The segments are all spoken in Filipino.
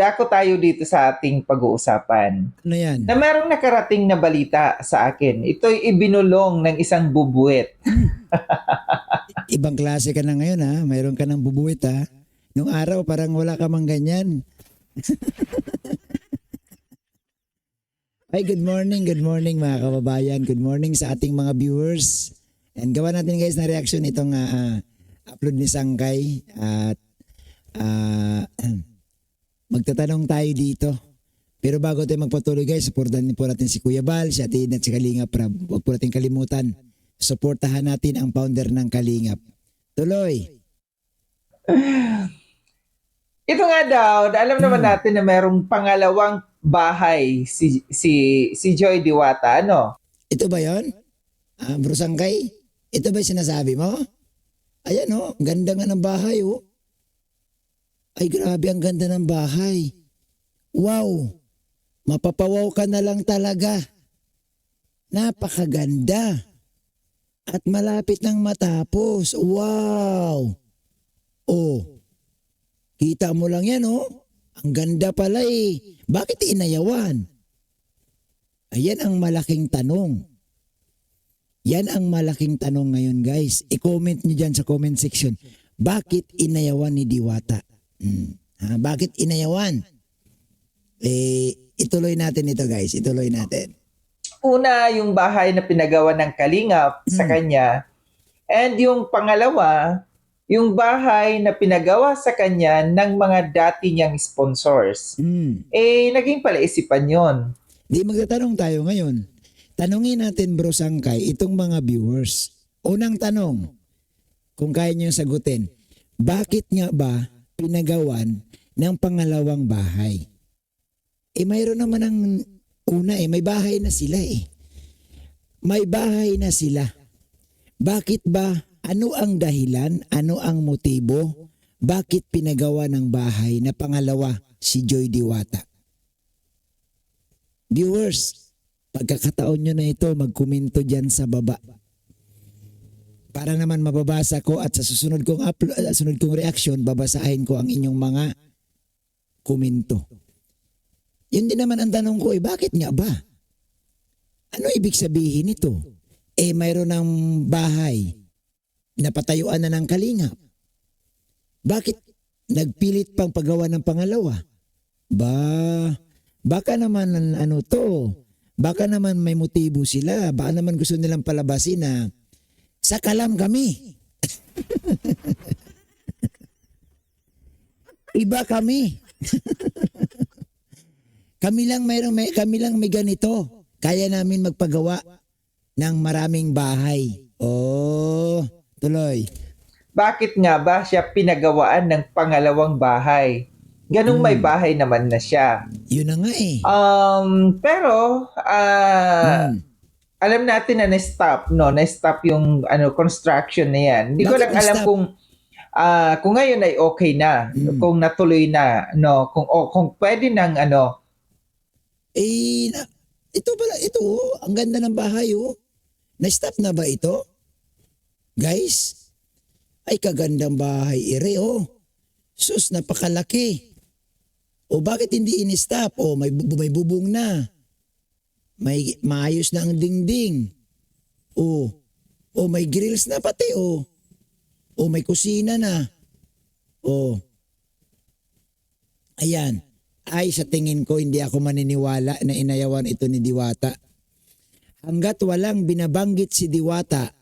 dako tayo dito sa ating pag-uusapan. Ano yan? Na merong nakarating na balita sa akin. Ito'y ibinulong ng isang bubuwit. Ibang klase ka na ngayon ha. Mayroon ka ng bubuwit ha. Nung araw parang wala ka mang ganyan. Ay, good morning mga kababayan. Good morning sa ating mga viewers. And gawa natin guys na reaction itong upload ni Sangkay. At magtatanong tayo dito. Pero bago tayo magpatuloy guys, supportan po natin si Kuya Bal, si Atin at si Kalingap. Huwag po natin kalimutan. Supportahan natin ang founder ng Kalingap. Tuloy. Ito nga daw, alam naman natin na merong pangalawang bahay si Joy Diwata, ano? Ito ba yon? Bro Sangkay? Ito ba yung sinasabi mo? Ayan oh, ang ganda nga ng bahay oh. Ay grabe, ang ganda ng bahay. Wow! Mapapawaw ka na lang talaga. Napakaganda. At malapit nang matapos. Wow! Oh, kita mo lang yan oh. Ang ganda pala eh. Bakit inayawan? Ayan ang malaking tanong. Yan ang malaking tanong ngayon guys. I-comment nyo dyan sa comment section. Bakit inayawan ni Diwata? Bakit inayawan? Ituloy natin ito guys. Ituloy natin. Una, yung bahay na pinagawa ng Kalingap sa kanya. And yung pangalawa, yung bahay na pinagawa sa kanya ng mga dati niyang sponsors. Naging palaisipan yon. Di magtatanong tayo ngayon. Tanungin natin Bro Sangkay, itong mga viewers. Unang tanong, kung kaya niyo sagutin, bakit nga ba pinagawan ng pangalawang bahay? Mayroon naman ang una may bahay na sila eh. May bahay na sila. Bakit ba? Ano ang dahilan? Ano ang motibo? Bakit pinagawa ng bahay na pangalawa si Joy Diwata? Viewers, pagkakataon nyo na ito, magkomento dyan sa baba. Para naman mababasa ko at sa susunod kong reaction, babasahin ko ang inyong mga komento. Yun din naman ang tanong ko, bakit nga ba? Ano ibig sabihin nito? Mayroon ng bahay napatayuan na ng Kalingap. Bakit nagpilit pang paggawa ng pangalawa? Baka naman baka naman may motibo sila. Baka naman gusto nilang palabasin na sa kalam kami. Iba kami. kami lang may ganito. Kaya namin magpagawa ng maraming bahay. Oh, tuloy. Bakit nga ba siya pinagawaan ng pangalawang bahay? Ganung may bahay naman na siya. Yun na nga eh. Pero alam natin na na-stop, no? Na-stop yung construction na yan. Hindi ko lang alam kung ngayon ay okay na, kung natuloy na, no? Kung pwede nang ito, ang ganda ng bahay oh. Na-stop na ba ito? Guys, ay kagandang bahay ire oh. Sus, napakalaki. O bakit hindi in-stop? O may bubong na. May maayos na ang dingding. O may grills na pati o. O may kusina na. O. Ayan. Ay sa tingin ko hindi ako maniniwala na inayawan ito ni Diwata. Hanggat walang binabanggit si Diwata,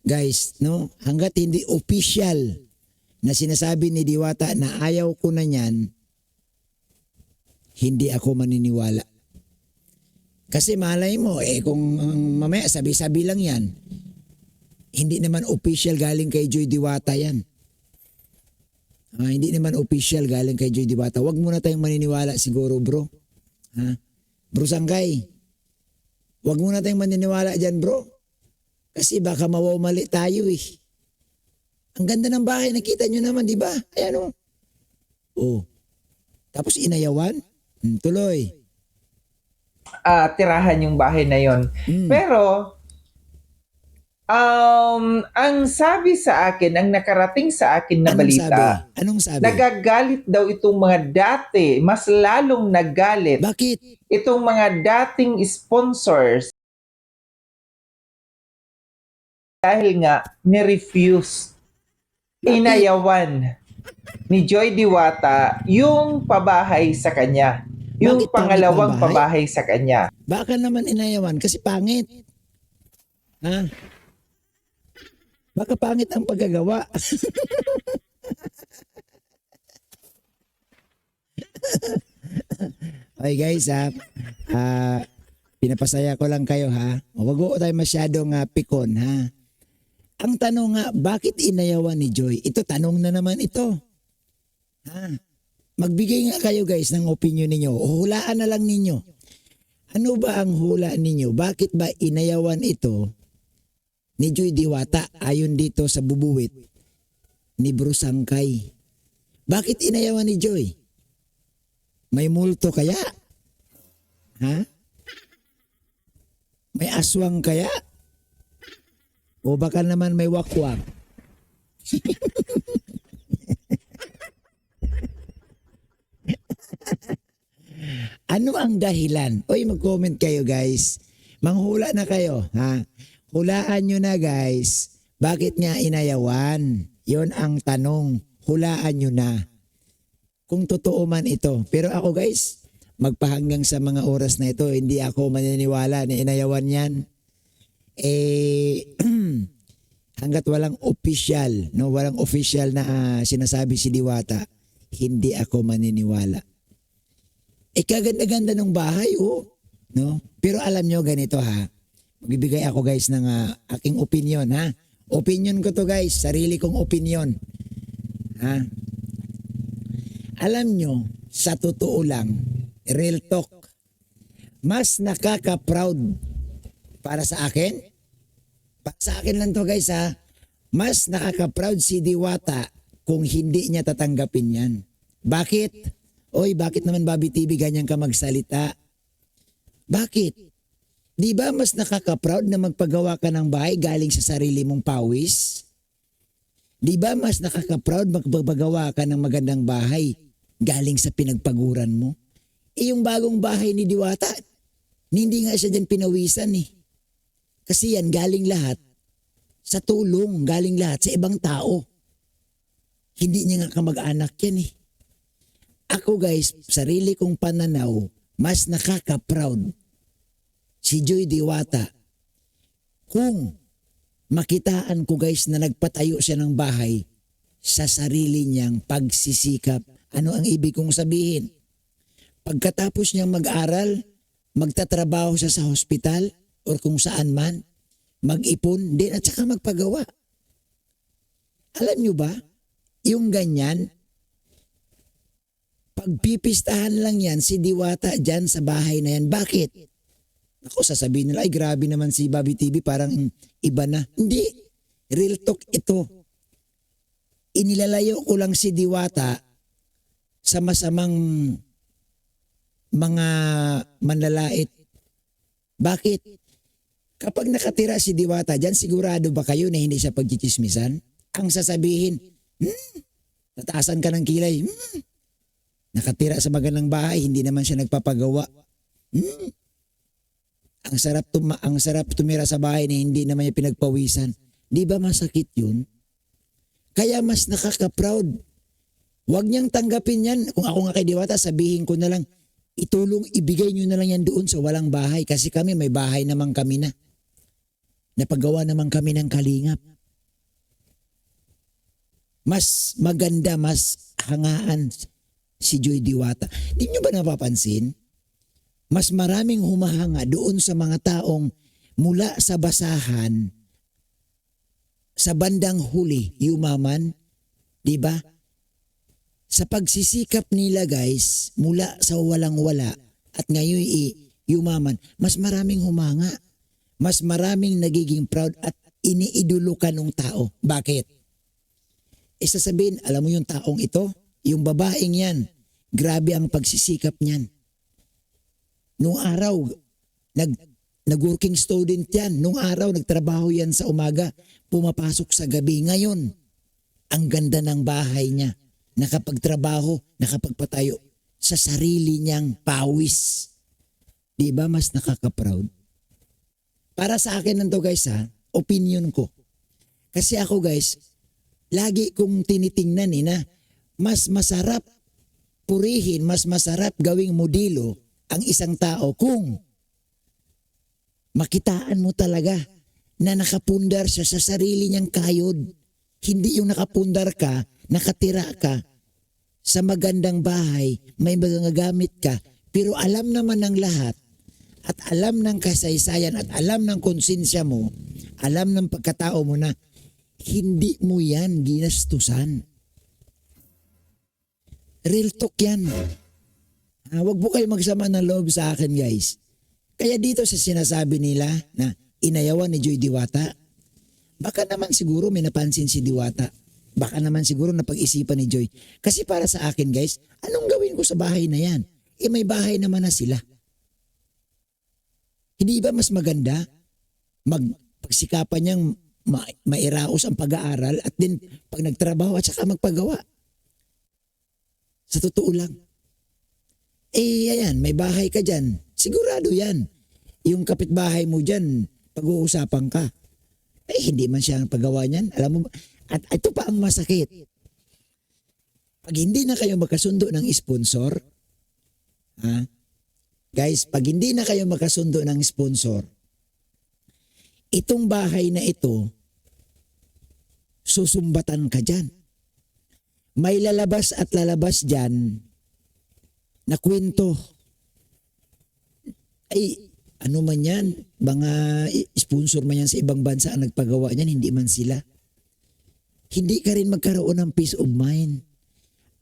guys, no? Hanggat hindi official na sinasabi ni Diwata na ayaw ko na niyan, hindi ako maniniwala. Kasi malay mo, kung mamaya sabi-sabi lang yan, hindi naman official galing kay Joy Diwata yan. Hindi naman official galing kay Joy Diwata. Huwag muna tayong maniniwala siguro bro. Bro Sangkay, huwag muna tayong maniniwala dyan bro. Kasi baka mawawmali tayo eh. Ang ganda ng bahay, nakita nyo naman, di ba? Ayan oh. Tapos inayawan? Tuloy. Tirahan yung bahay na yon. Pero Ang sabi sa akin, ang nakarating sa akin na Anong sabi? balita, Anong sabi? nagagalit daw itong mga dati, mas lalong nagalit Bakit? itong mga dating sponsors dahil nga ni-refuse, Bakit? inayawan ni Joy Diwata yung pabahay sa kanya. Yung Bakit pangit pangalawang ang bahay? pabahay sa kanya. Baka naman inayawan kasi pangit. Ha? Baka pangit ang paggagawa. Okay guys ha. Pinapasaya ko lang kayo ha. Huwag ko tayo masyadong pikon ha. Ang tanong nga, bakit inayawan ni Joy? Ito, tanong na naman ito. Ha? Magbigay nga kayo guys ng opinion ninyo. O hulaan na lang ninyo. Ano ba ang hula ninyo? Bakit ba inayawan ito ni Joy Diwata ayon dito sa bubuwit ni Bruce Angkay? Bakit inayawan ni Joy? May multo kaya? Ha? May aswang kaya? O baka naman may wakwak? Ano ang dahilan? Oy, mag-comment kayo guys. Manghula na kayo, ha? Hulaan nyo na guys. Bakit nga inayawan? Yon ang tanong. Hulaan nyo na. Kung totoo man ito. Pero ako guys, magpahanggang sa mga oras na ito, hindi ako maniniwala na inayawan yan. Hanggat walang official, no, walang official na sinasabi si Diwata, hindi ako maniniwala. Kaganda-ganda ng bahay, oh. No? Pero alam nyo, ganito ha. Magbibigay ako guys ng aking opinion, ha. Opinion ko to guys, sarili kong opinion. Ha? Alam nyo, sa totoo lang, real talk, mas nakaka-proud para sa akin. Para sa akin lang to guys ha. Mas nakaka-proud si Diwata kung hindi niya tatanggapin yan. Bakit? Oy, bakit naman Bobby TV ganyan ka magsalita? Bakit? Di ba mas nakaka-proud na magpagawa ka ng bahay galing sa sarili mong pawis? Di ba mas nakaka-proud magpagawa ka ng magandang bahay galing sa pinagpaguran mo? Yung bagong bahay ni Diwata, hindi nga siya dyan pinawisan eh. Kasi yan galing lahat sa tulong, galing lahat sa ibang tao. Hindi niya nga kamag-anak yan eh. Ako guys, sarili kong pananaw, mas nakaka-proud si Joy Diwata kung makitaan ko guys na nagpatayo siya ng bahay sa sarili niyang pagsisikap. Ano ang ibig kong sabihin? Pagkatapos niyang mag-aral, magtatrabaho siya sa hospital o kung saan man, mag-ipon din at saka magpagawa. Alam niyo ba, yung ganyan, pagpipistahan lang yan si Diwata dyan sa bahay na yan. Bakit? Ako sasabihin nila, ay grabe naman si Bobby TV, parang iba na. Hindi. Real talk ito. Inilalayo ko lang si Diwata sa masamang mga manlalait. Bakit? Kapag nakatira si Diwata dyan, sigurado ba kayo na hindi siya pagchichismisan? Ang sasabihin, tataasan ka ng kilay, nakatira sa magandang bahay, hindi naman siya nagpapagawa. Ang sarap tumira sa bahay na hindi naman niya pinagpawisan. Di ba masakit yun? Kaya mas nakaka-proud. Huwag niyang tanggapin yan. Kung ako nga kay Diwata, sabihin ko na lang, ibigay niyo na lang yan doon sa walang bahay. Kasi kami, may bahay naman kami na. Napagawa naman kami ng kalingap. Mas maganda, mas hangaan si Joy Diwata. Di nyo ba napapansin? Mas maraming humahanga doon sa mga taong mula sa basahan, sa bandang huli, yumaman. Di ba? Sa pagsisikap nila guys, mula sa walang-wala at ngayon yumaman, mas maraming humanga. Mas maraming nagiging proud at iniidolo ka ng tao. Bakit? Sasabihin, alam mo yung taong ito, yung babaeng yan, grabe ang pagsisikap niyan. Noong araw, nag-working student yan. Nung araw, nagtrabaho yan sa umaga, pumapasok sa gabi. Ngayon, ang ganda ng bahay niya. Nakapagtrabaho, nakapagpatayo sa sarili niyang pawis. Di ba mas nakaka-proud? Para sa akin nanto guys ha, opinion ko. Kasi ako guys, lagi kong tinitingnan na mas masarap purihin, mas masarap gawing modelo ang isang tao kung makitaan mo talaga na nakapundar siya sa sarili niyang kayod. Hindi yung nakapundar ka, nakatira ka sa magandang bahay, may mga gamit ka, pero alam naman ng lahat at alam ng kasaysayan at alam ng konsensya mo, alam ng pagkatao mo na hindi mo yan ginastusan. Real talk yan. Huwag po kayo magsama ng loob sa akin guys. Kaya dito sa sinasabi nila na inayawan ni Joy Diwata, baka naman siguro may napansin si Diwata. Baka naman siguro napag-isipan ni Joy. Kasi para sa akin guys, anong gawin ko sa bahay na yan? May bahay naman na sila. Hindi ba mas maganda pagsikapan niyang mairaos ang pag-aaral at din pag nagtrabaho at saka magpagawa? Sa totoo lang. Ayan, may bahay ka dyan. Sigurado yan. Yung kapitbahay mo dyan, pag-uusapan ka. Hindi man siya ang paggawa niyan. Alam mo ba? At ito pa ang masakit. Pag hindi na kayo magkasundo ng sponsor, guys, pag hindi na kayo magkasundo ng sponsor, itong bahay na ito, susumbatan ka dyan. May lalabas at lalabas dyan na kwento. Ano man yan, mga sponsor man yan sa ibang bansa ang nagpagawa niyan, hindi man sila. Hindi ka rin magkaroon ng peace of mind.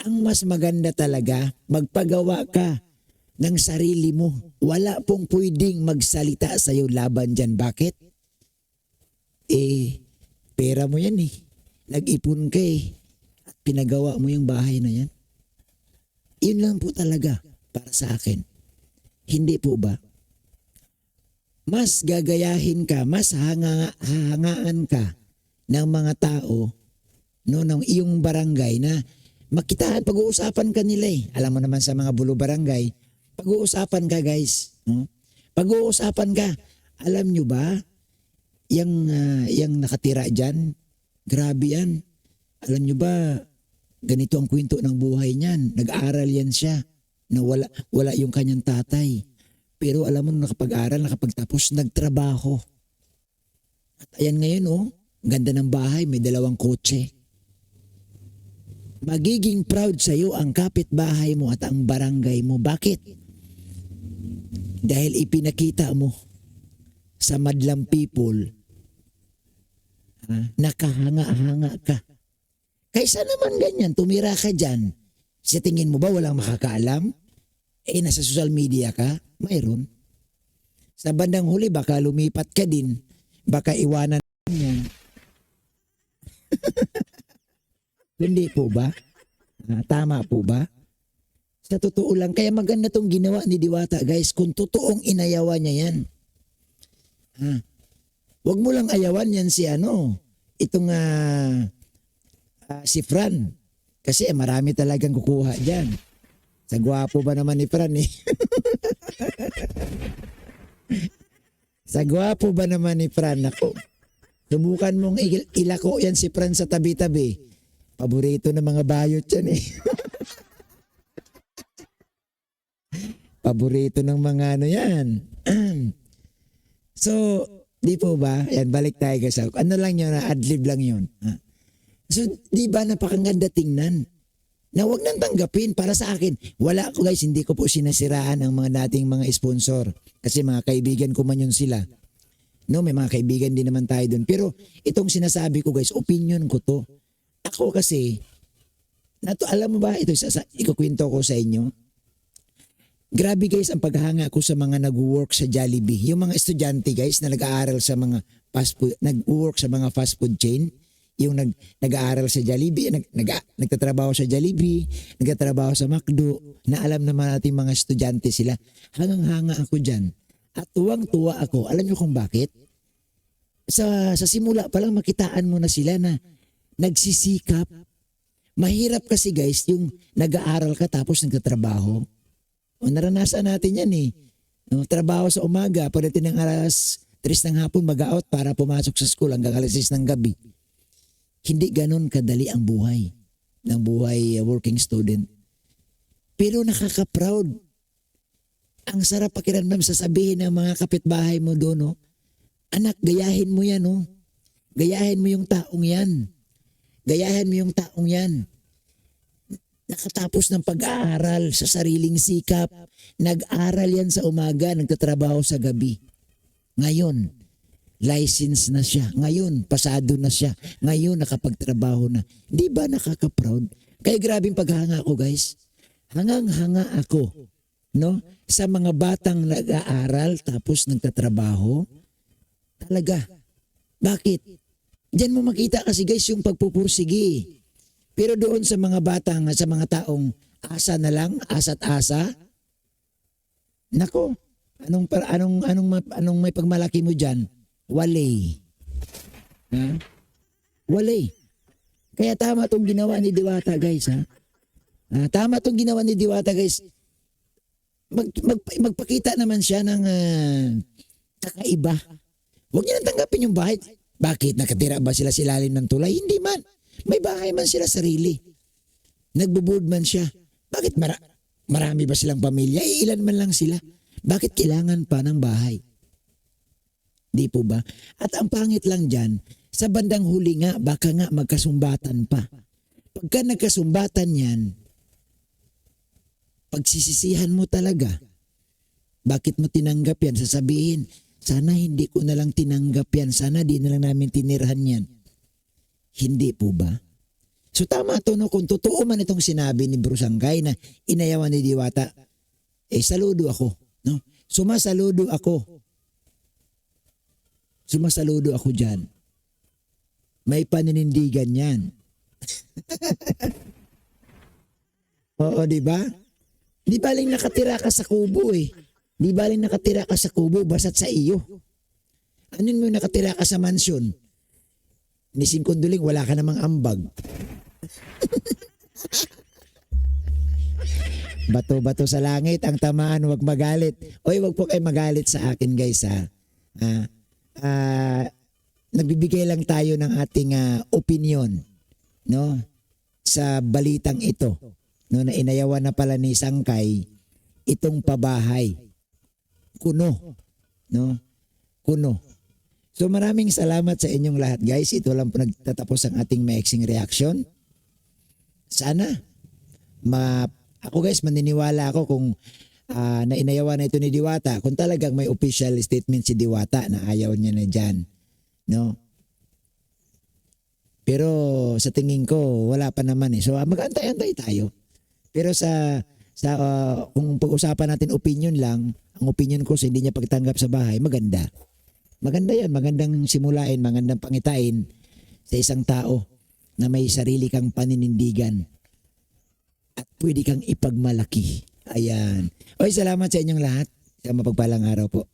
Ang mas maganda talaga, magpagawa ka ng sarili mo. Wala pong pwedeng magsalita sa iyo laban dyan. Bakit? Pera mo yan Nag-ipon ka at pinagawa mo yung bahay na yan. Yun lang po talaga para sa akin. Hindi po ba? Mas gagayahin ka, mas hahangaan ka ng mga tao ng iyong barangay na makitaan, pag-uusapan ka nila Alam mo naman sa mga bulo barangay, pag-uusapan ka guys. Pag-uusapan ka. Alam nyo ba, yung nakatira dyan, grabe yan. Alam nyo ba, ganito ang kwento ng buhay niyan. Nag-aaral yan siya na wala yung kanyang tatay. Pero alam mo, nakapag-aral, nakapagtapos, nagtrabaho. At ayan ngayon ganda ng bahay, may 2 kotse. Magiging proud sa iyo ang kapitbahay mo at ang barangay mo. Bakit? Dahil ipinakita mo sa madlang people, nakahanga-hanga ka. Kaysa naman ganyan, tumira ka dyan. Sa tingin mo ba walang makakaalam? Nasa social media ka? Mayroon. Sa bandang huli, baka lumipat ka din. Baka iwanan niya. Hindi po ba? Tama po ba? Sa totoo lang, kaya maganda tong ginawa ni Diwata guys, kung totoong inayawan niya yan. Huwag mo lang ayawan yan si si Fran. Kasi marami talagang kukuha dyan. Sa gwapo ba naman ni Fran Sa gwapo ba naman ni Fran? Ako, subukan mong ilako yan si Fran sa tabi-tabi. Paborito ng mga bayot yan Paborito ng mga yan. So, di po ba? Yan, balik tayo guys. Ano lang yun, adlib lang yun. So, di ba napakaganda tingnan? Na huwag nang tanggapin para sa akin. Wala ako guys, hindi ko po sinasiraan ang mga dating mga sponsor. Kasi mga kaibigan ko man yun sila. May mga kaibigan din naman tayo dun. Pero itong sinasabi ko guys, opinion ko to. Ako kasi, alam mo ba, ito ikukwento ko sa inyo. Grabe guys ang paghanga ko sa mga nag-work sa Jollibee. Yung mga estudyante guys na nag-aaral sa mga fast food, nag-work sa mga fast food chain. Yung nag-aaral sa Jollibee, nagtatrabaho sa Jollibee, nagtatrabaho sa McDo, na alam naman natin mga estudyante sila. Hangang-hanga ako dyan. At tuwang-tuwa ako. Alam niyo kung bakit? Sa simula pa lang makitaan mo na sila na nagsisikap. Mahirap kasi guys yung nag-aaral ka tapos nagtatrabaho. O naranasan natin yan eh. No, trabaho sa umaga, pagdating ng alas 3 ng hapon mag-out para pumasok sa school hanggang alas 6 ng gabi. Hindi ganun kadali ang buhay ng working student. Pero nakaka-proud. Ang sarap pakiramdam sasabihin ng mga kapitbahay mo doon, no? Anak, gayahin mo yan, no? Gayahin mo yung taong yan. Gayahin mo yung taong yan. Nakatapos ng pag-aaral sa sariling sikap. Nag-aral yan sa umaga, nagtatrabaho sa gabi. Ngayon, license na siya. Ngayon, pasado na siya. Ngayon, nakapagtrabaho na. Di ba nakaka-proud? Kaya grabing paghanga ko, guys. Hangang-hanga ako, no? Sa mga batang nag-aaral tapos nagtatrabaho. Talaga. Bakit? Diyan mo makita kasi guys yung pagpupursigi. Pero doon sa mga batang, sa mga taong asa na lang, asa't asa, nako, anong may pagmalaki mo dyan? Walay. Ha? Walay. Kaya tama itong ginawa ni Diwata guys, ha? Tama itong ginawa ni Diwata guys. Magpakita naman siya ng kakaiba. Huwag niya nang tanggapin yung bahay. Bakit? Nakatira ba sila silalim ng tulay? Hindi man. May bahay man sila sarili. Nagbo-board man siya. Bakit marami ba silang pamilya? Ilan man lang sila. Bakit kailangan pa ng bahay? Di po ba? At ang pangit lang dyan, sa bandang huli nga, baka nga magkasumbatan pa. Pagka nagkasumbatan yan, pagsisisihan mo talaga. Bakit mo tinanggap yan? Sasabihin, sana hindi ko na lang tinanggap yan. Sana di na lang namin tinirhan yan. Hindi po ba? So tama to, no? Kung totoo man itong sinabi ni Bro Sangkay na inayawan ni Diwata, saludo ako. No? Sumasaludo ako. Sumasaludo ako dyan. May paninindigan yan. Oo, di ba? Di baling nakatira ka sa kubo eh. Di baling nakatira ka sa kubo basta't sa iyo. Ano mo nakatira ka sa mansyon? Ni Singkonduling, wala ka namang ambag. Bato-bato sa langit, ang tamaan, wag magalit. Oy, wag po kayo magalit sa akin guys ha. Nagbibigay lang tayo ng ating opinion, no? Sa balitang ito, no, na inayawan na pala ni Sangkay itong pabahay. Kuno, no? Kuno. So maraming salamat sa inyong lahat guys. Ito lang po nagtatapos ang ating maiksing reaction. Sana ako guys, maniniwala ako kung na inayawan na ito ni Diwata, kung talagang may official statement si Diwata na ayaw niya na dyan, no? Pero sa tingin ko wala pa naman eh. So mag-antay-antay tayo. Pero kung pag-usapan natin opinion lang, ang opinion ko sa hindi niya pagtanggap sa bahay, maganda. Maganda yan, magandang simulain, magandang pangitain sa isang tao na may sarili kang paninindigan at pwede kang ipagmalaki. Ayan. Oy, salamat sa inyong lahat. Sa mapagpalang araw po.